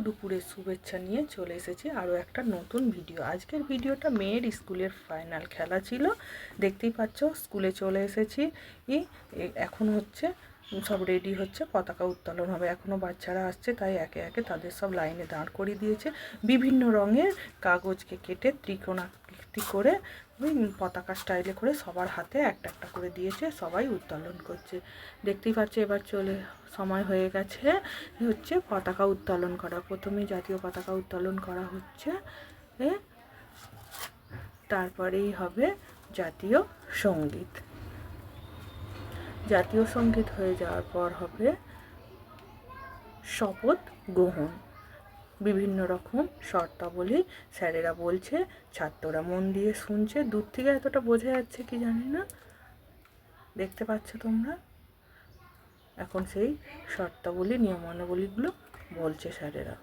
দুপুরের শুভেচ্ছা নিয়ে চলে এসেছি আরও একটা নতুন ভিডিও। আজকের ভিডিওটা মেয়ের স্কুলের ফাইনাল খেলা ছিল, দেখতেই পাচ্ছ। স্কুলে চলে এসেছি, এখন হচ্ছে সব রেডি হচ্ছে, পতাকা উত্তোলন হবে। এখনও বাচ্চারা আসছে, তাই একে একে তাদের সব লাইনে দাঁড় করিয়ে দিয়েছে। বিভিন্ন রঙের কাগজকে কেটে ত্রিকোণাকৃতি করে ওই পতাকা স্টাইলে করে সবার হাতে একটা একটা করে দিয়েছে, সবাই উত্তোলন করছে। দেখতেই পাচ্ছে এবার সময় হয়ে গেছে হচ্ছে পতাকা উত্তোলন করা। প্রথমে জাতীয় পতাকা উত্তোলন করা হচ্ছে, তারপরেই হবে জাতীয় সঙ্গীত। জাতীয় সঙ্গীত হয়ে যাওয়ার পর হবে শপথ গ্রহণ। বিভিন্ন রকম শর্তাবলী স্যারেরা বলছে, ছাত্ররা মন দিয়ে শুনছে। দূর থেকে এতটা বোঝা যাচ্ছে কি জানি না, দেখতে পাচ্ছ তোমরা। এখন সেই শর্তাবলী নিয়মাবলীগুলো বলছে স্যারেরা।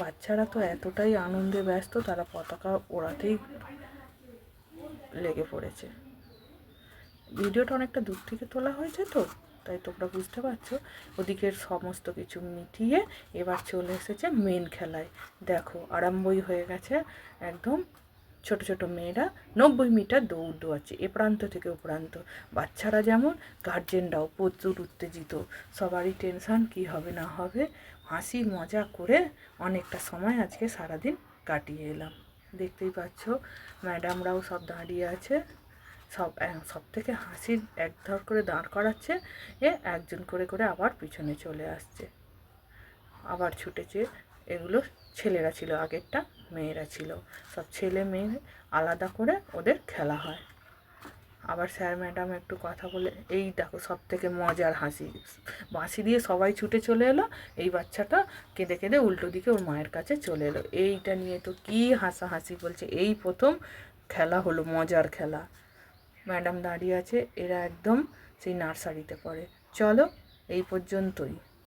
বাচ্চারা তো এতটাই আনন্দে ব্যস্ত, তারা পতাকা ওড়াতেই লেগে পড়েছে। ভিডিওটা অনেকটা দূর থেকে তোলা হয়েছে তো, তাই তোমরা বুঝতে পারছো। ওদিকের সমস্ত কিছু মিটিয়ে এবার চলে এসেছে মেন খেলায়। দেখো আরম্ভই হয়ে গেছে। একদম ছোট ছোট মেয়েরা 90 মিটার দৌড় দৌড়াচ্ছে, এ প্রান্ত থেকে ও প্রান্ত। বাচ্চারা যেমন, গার্জেনরাও প্রচুর উত্তেজিত। সবারই টেনশান কি হবে না হবে। হাসি মজা করে অনেকটা সময় আজকে সারাদিন কাটিয়ে এলাম। দেখতেই পাচ্ছ ম্যাডামরাও সব দাঁড়িয়ে আছে। সব থেকে হাসির একধার করে দাঁড় করাচ্ছে, একজন করে করে আবার পিছনে চলে আসছে, আবার ছুটেছে। এগুলো ছেলেরা ছিল, আগেরটা মেয়েরা ছিল। সব ছেলে মেয়ে আলাদা করে ওদের খেলা হয়। আবার স্যার ম্যাডাম একটু কথা বলে, এই দেখো সব থেকে মজার হাসি, বাঁশি দিয়ে সবাই ছুটে চলে এলো। এই বাচ্চাটা কেঁদে কেঁদে উল্টো দিকে ওর মায়ের কাছে চলে এলো। এইটা নিয়ে তো কি হাসাহাসি, বলছে এই প্রথম খেলা হলো, মজার খেলা। ম্যাডাম দাঁড়িয়ে আছে, এরা একদম সেই নার্সারিতে পড়ে। চলো এই পর্যন্তই।